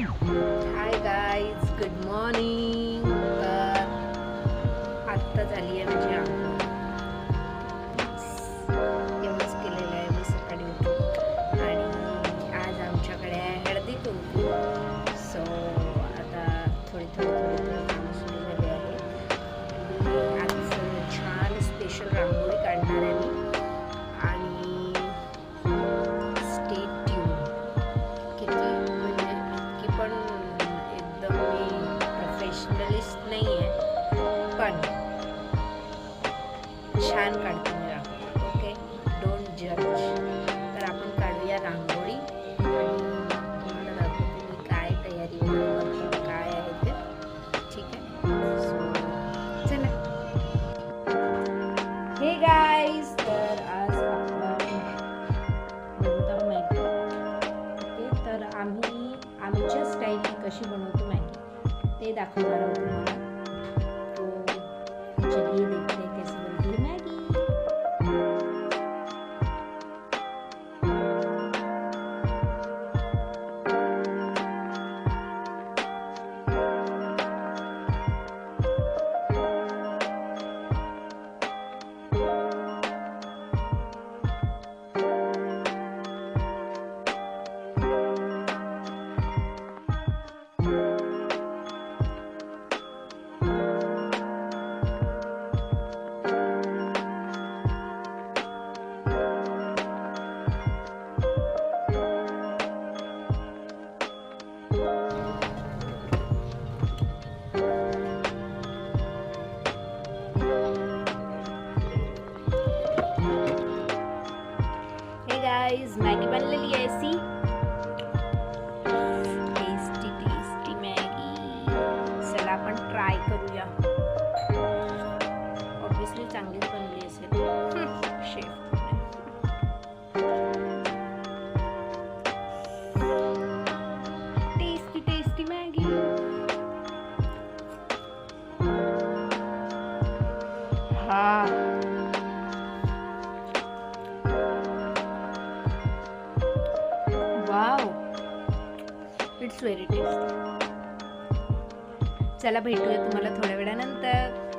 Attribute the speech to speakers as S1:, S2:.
S1: Hi guys, good morning. आत्ता झाली आहे माझी आंघोळ. एवढंच केलेलं आहे मी सकाळी उठून. आणि आज आमच्याकडे आहे हळदी कुंकू. सो आता थोडी कामं सुरू झाली आहे. आज छान स्पेशल रांगोळी काढणार आहे मी. आणि स्टे ट्यून. पण एकदम मी प्रोफेशनलिस्ट नाही आहे, पण छान काढते मी रांगोळी. ओके, डोंट जज. तर आपण काढूया रांगोळी आणि तुम्हाला दाखवते मी काय तयारी करतो, काय आहे ते. ठीक आहे, सो चला. हे गाईज, तर आज आपण बनवतो मॅगी. ओके, तर आमच्या स्टाईलने कशी बनवतो मॅगी ते दाखवणार आहोत तुम्हाला. तो चलिए देखते हैं कैसे बनती है मॅगी. गाइस, मॅगी बनलेली आहे. See, tasty Maggi. चला आपण ट्राय करूया. ऑब्विसली चांगलीच बनली असेल. Chef tasty Maggi. हा, वाव, इट्स व्हेरी टेस्टी. चला भेटूया तुम्हाला थोड्या वेळानंतर.